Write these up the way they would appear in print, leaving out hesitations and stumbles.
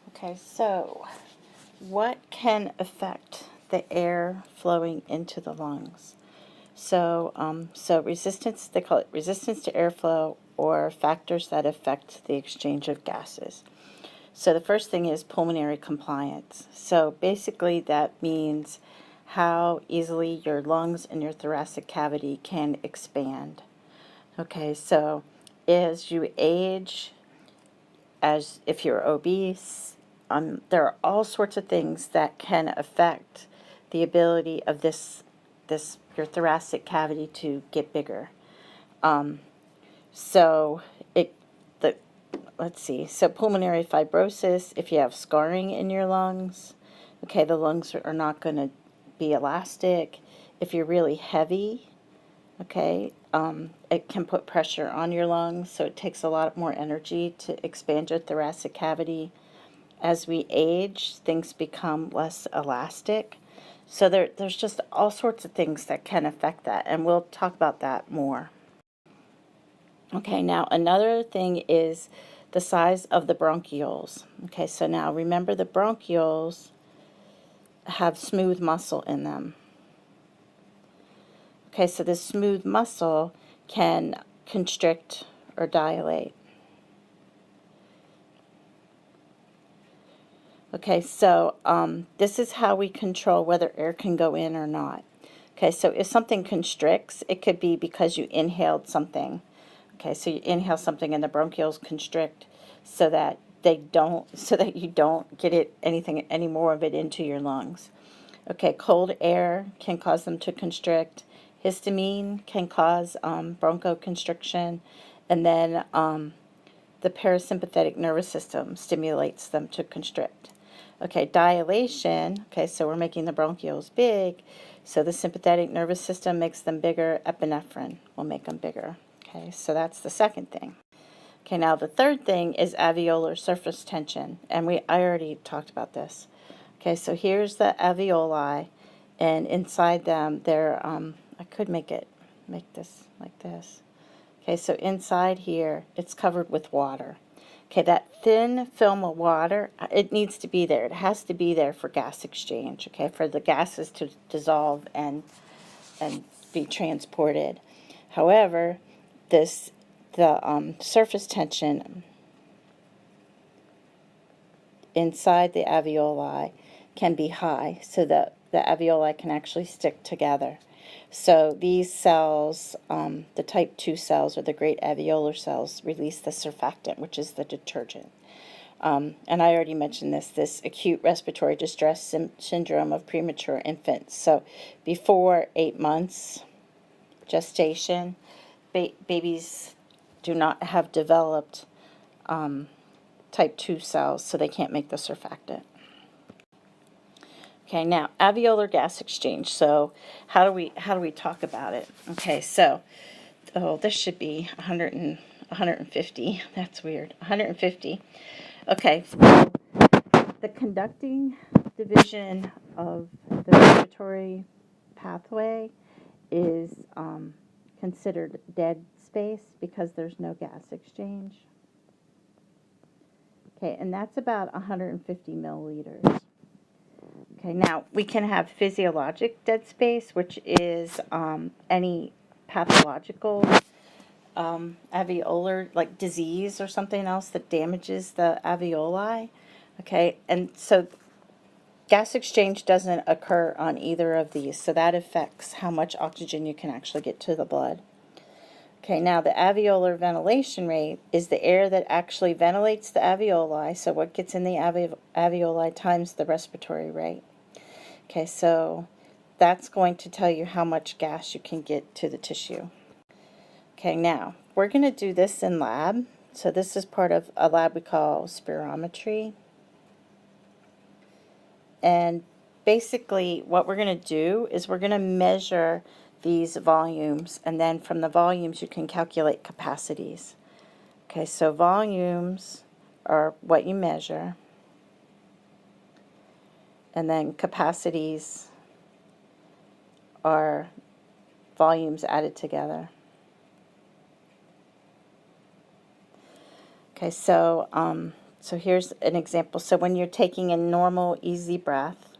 Okay, so what can affect the air flowing into the lungs? So resistance, they call it resistance to airflow, or factors that affect the exchange of gases. So the first thing is pulmonary compliance. So basically that means how easily your lungs and your thoracic cavity can expand. Okay, so as you age, as if you're obese, there are all sorts of things that can affect the ability of your thoracic cavity to get bigger. So it the let's see. So pulmonary fibrosis, if you have scarring in your lungs, okay, the lungs are not going to be elastic. If you're really heavy, okay, it can put pressure on your lungs, so it takes a lot more energy to expand your thoracic cavity. As we age, things become less elastic. So there's just all sorts of things that can affect that, and we'll talk about that more. Okay, now another thing is the size of the bronchioles. Okay, so now remember the bronchioles have smooth muscle in them. Okay, so this smooth muscle can constrict or dilate. Okay, so this is how we control whether air can go in or not. Okay, so if something constricts, it could be because you inhaled something. Okay, so you inhale something and the bronchioles constrict so that you don't get any more of it into your lungs. Okay, cold air can cause them to constrict. Histamine can cause bronchoconstriction, and then the parasympathetic nervous system stimulates them to constrict. Okay, dilation. Okay, so we're making the bronchioles big, so the sympathetic nervous system makes them bigger. Epinephrine will make them bigger. Okay, so that's the second thing. Okay, now the third thing is alveolar surface tension, and I already talked about this. Okay, so here's the alveoli, and inside them, I could make this like this. Okay, so inside here, it's covered with water. Okay, that thin film of water, it needs to be there. It has to be there for gas exchange, okay, for the gases to dissolve and be transported. However, the surface tension inside the alveoli can be high, so that the alveoli can actually stick together. So these cells, the type 2 cells, or the great alveolar cells, release the surfactant, which is the detergent. And I already mentioned this acute respiratory distress syndrome of premature infants. So before 8 months gestation, babies do not have developed type 2 cells, so they can't make the surfactant. Okay, now alveolar gas exchange. So how do we talk about it? Okay, so this should be 150. That's weird. 150. Okay, so the conducting division of the respiratory pathway is considered dead space because there's no gas exchange. Okay, and that's about 150 milliliters. Okay, now we can have physiologic dead space, which is any pathological alveolar, like disease or something else that damages the alveoli. Okay, and so gas exchange doesn't occur on either of these, so that affects how much oxygen you can actually get to the blood. Okay, now the alveolar ventilation rate is the air that actually ventilates the alveoli, so what gets in the alveoli times the respiratory rate. Okay, so that's going to tell you how much gas you can get to the tissue. Okay, now we're going to do this in lab. So this is part of a lab we call spirometry. And basically what we're going to do is we're going to measure these volumes, and then from the volumes you can calculate capacities. Okay, so volumes are what you measure, and then capacities are volumes added together. Okay, so So here's an example. So when you're taking a normal, easy breath,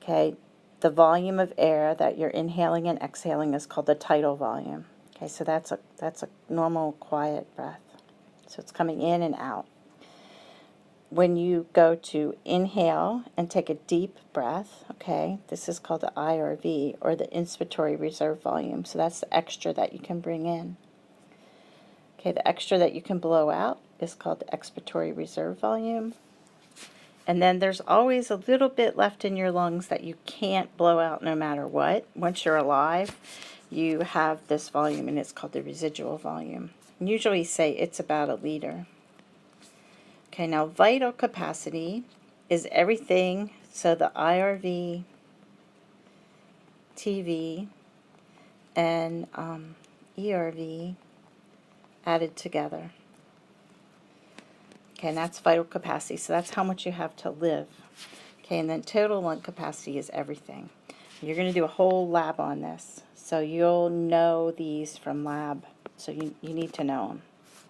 okay, the volume of air that you're inhaling and exhaling is called the tidal volume. Okay, so that's a normal, quiet breath. So it's coming in and out. When you go to inhale and take a deep breath, okay, this is called the IRV, or the inspiratory reserve volume. So that's the extra that you can bring in. Okay, the extra that you can blow out is called the expiratory reserve volume. And then there's always a little bit left in your lungs that you can't blow out no matter what. Once you're alive, you have this volume, and it's called the residual volume. Usually say it's about 1 liter. Okay, now vital capacity is everything, so the IRV, TV, and ERV added together. Okay, and that's vital capacity, so that's how much you have to live. Okay, and then total lung capacity is everything. You're going to do a whole lab on this, so you'll know these from lab, so you need to know them,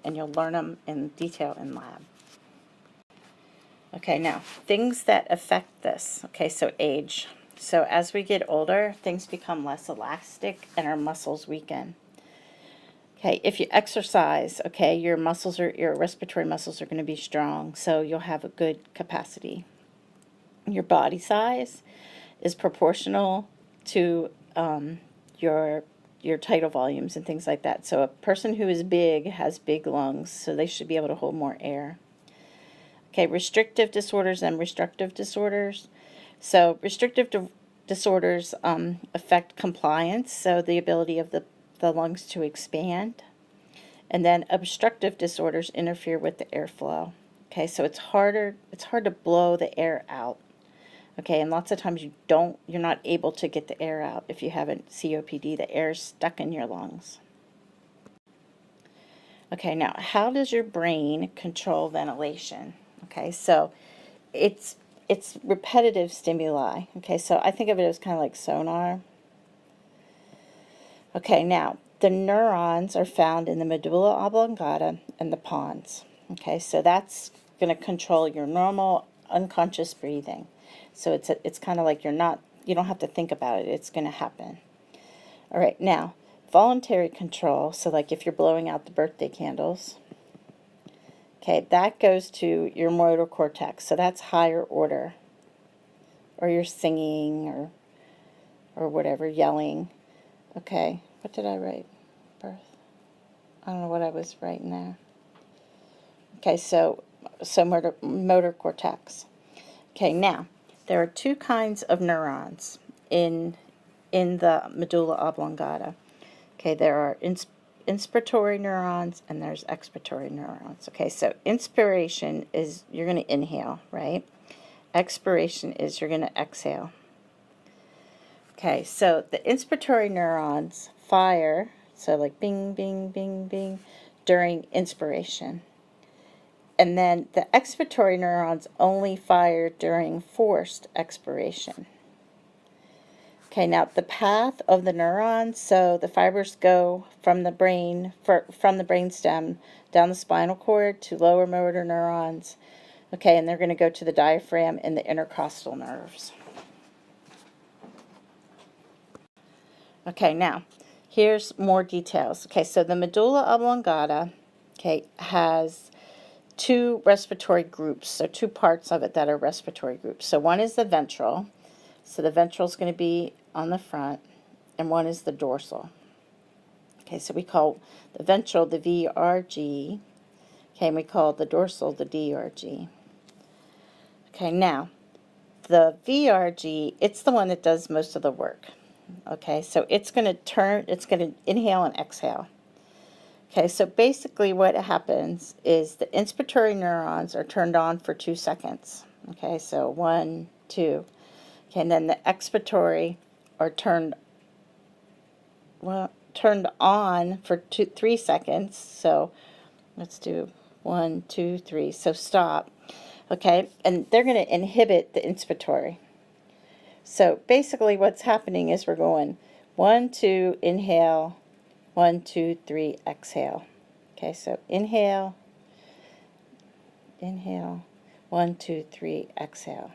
and you'll learn them in detail in lab. Okay, now, things that affect this. Okay, so age. So as we get older, things become less elastic and our muscles weaken. Okay, if you exercise, okay, your respiratory muscles are going to be strong, so you'll have a good capacity. Your body size is proportional to your tidal volumes and things like that. So a person who is big has big lungs, so they should be able to hold more air. Okay, restrictive disorders and restrictive disorders. So restrictive disorders affect compliance, so the ability of the lungs to expand. And then obstructive disorders interfere with the airflow. Okay, so it's hard to blow the air out. Okay, and lots of times you're not able to get the air out if you have a COPD. The air is stuck in your lungs. Okay, now how does your brain control ventilation? Okay, so it's repetitive stimuli. Okay, so I think of it as kind of like sonar. Okay, now the neurons are found in the medulla oblongata and the pons. Okay, so that's going to control your normal unconscious breathing. So it's kind of like you don't have to think about it. It's going to happen. All right, now voluntary control. So like if you're blowing out the birthday candles. Okay, that goes to your motor cortex, so that's higher order. Or you're singing or whatever, yelling. Okay, what did I write? Birth. I don't know what I was writing there. Okay, so motor cortex. Okay, now, there are 2 kinds of neurons in the medulla oblongata. Okay, there are inspiratory neurons and there's expiratory neurons. Okay, so inspiration is you're going to inhale, right? Expiration is you're going to exhale. Okay, so the inspiratory neurons fire, so like bing, bing, bing, bing, during inspiration. And then the expiratory neurons only fire during forced expiration. Okay, now the path of the neurons, so the fibers go from the brain, from the brainstem down the spinal cord to lower motor neurons. Okay, and they're going to go to the diaphragm and the intercostal nerves. Okay, now here's more details. Okay, so the medulla oblongata, okay, has 2 respiratory groups, so 2 parts of it that are respiratory groups. So one is the ventral, so the ventral is going to be on the front, and one is the dorsal. Okay, so we call the ventral the VRG, okay, and we call the dorsal the DRG. Okay, now the VRG, it's the one that does most of the work. Okay, so it's going to inhale and exhale. Okay, so basically what happens is the inspiratory neurons are turned on for 2 seconds. Okay, so 1, 2. Okay, and then the expiratory are turned on for 3 seconds. So let's do 1, 2, 3. So stop. Okay, and they're going to inhibit the inspiratory. So basically what's happening is we're going 1, 2, inhale, 1, 2, 3, exhale. Okay, so inhale, inhale, 1, 2, 3, exhale.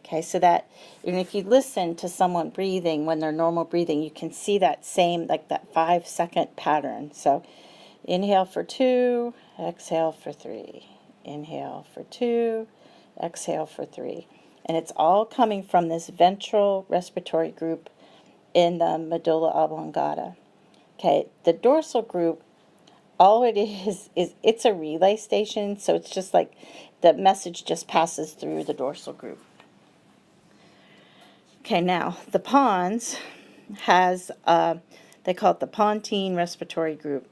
Okay, so that, and if you listen to someone breathing when they're normal breathing, you can see that same, like that 5-second pattern. So inhale for 2, exhale for 3. Inhale for 2, exhale for 3. And it's all coming from this ventral respiratory group in the medulla oblongata. Okay, the dorsal group, all it is it's a relay station, so it's just like the message just passes through the dorsal group. Okay, now the pons has, they call it the pontine respiratory group.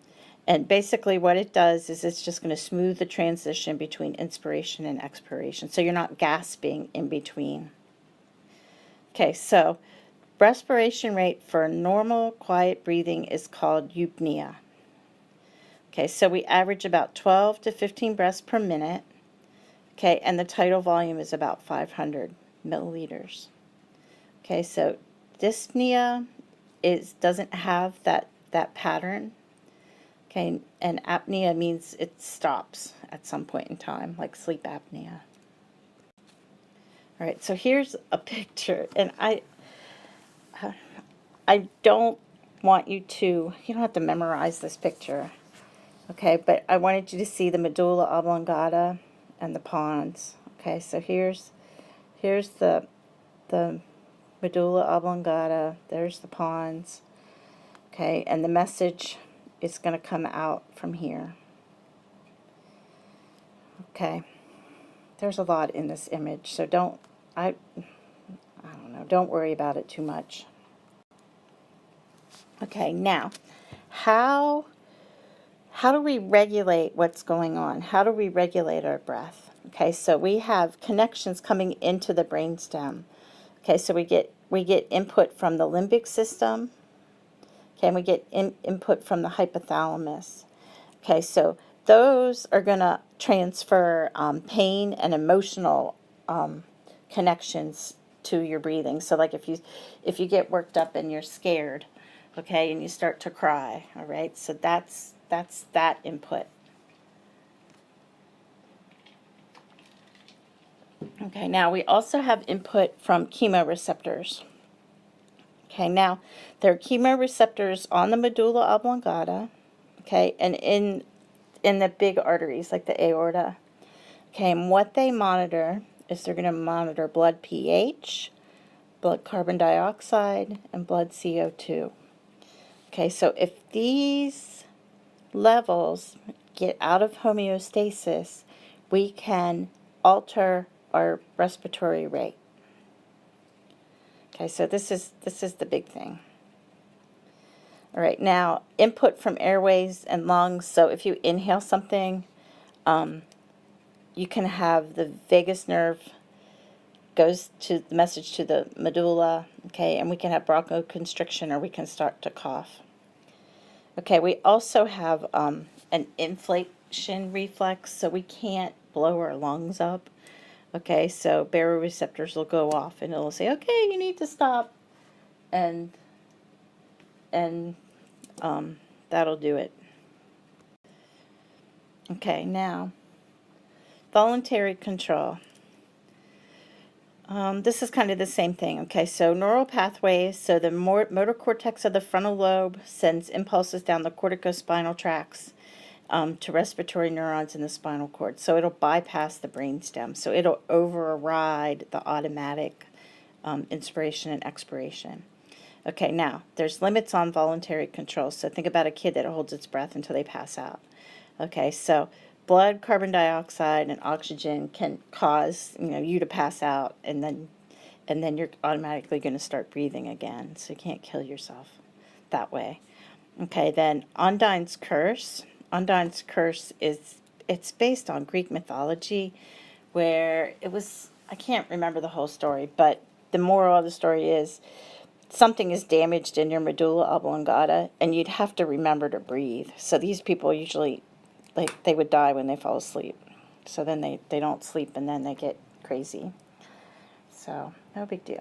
And basically what it does is it's just going to smooth the transition between inspiration and expiration. So you're not gasping in between. Okay, so respiration rate for normal quiet breathing is called eupnea. Okay, so we average about 12 to 15 breaths per minute. Okay, and the tidal volume is about 500 milliliters. Okay, so dyspnea doesn't have that pattern. Okay, and apnea means it stops at some point in time, like sleep apnea. All right, so here's a picture, and I don't want you don't have to memorize this picture, okay, but I wanted you to see the medulla oblongata and the pons. Okay, so here's the medulla oblongata, there's the pons, okay, and the message is going to come out from here. Okay, there's a lot in this image, so don't worry about it too much. Okay, now, how do we regulate what's going on? How do we regulate our breath? Okay, so we have connections coming into the brainstem. Okay, so we get input from the limbic system. Okay, and we get input from the hypothalamus. Okay, so those are going to transfer pain and emotional connections to your breathing. So like if you get worked up and you're scared, okay, and you start to cry, all right, so that's that input. Okay, now we also have input from chemoreceptors. Okay, now there are chemoreceptors on the medulla oblongata, okay, and in the big arteries like the aorta. Okay, and what they monitor is they're going to monitor blood pH, blood carbon dioxide, and blood CO2. Okay, so if these levels get out of homeostasis, we can alter our respiratory rate. Okay, so this is the big thing. All right, now input from airways and lungs. So if you inhale something, you can have the vagus nerve goes to the message to the medulla, okay, and we can have bronchoconstriction or we can start to cough. Okay, we also have an inflation reflex, so we can't blow our lungs up. Okay, so baroreceptors will go off and it'll say, okay, you need to stop, and that'll do it. Okay, now voluntary control. This is kind of the same thing. Okay, so neural pathways. So the motor cortex of the frontal lobe sends impulses down the corticospinal tracts to respiratory neurons in the spinal cord. So it'll bypass the brainstem. So it'll override the automatic inspiration and expiration. Okay, now there's limits on voluntary control. So think about a kid that holds its breath until they pass out. Okay, so blood, carbon dioxide, and oxygen can cause you to pass out, and then you're automatically going to start breathing again. So you can't kill yourself that way. Okay, then Undine's curse. Undine's curse it's based on Greek mythology, where I can't remember the whole story, but the moral of the story is something is damaged in your medulla oblongata, and you'd have to remember to breathe. So these people usually, they would die when they fall asleep. So then they don't sleep, and then they get crazy. So no big deal.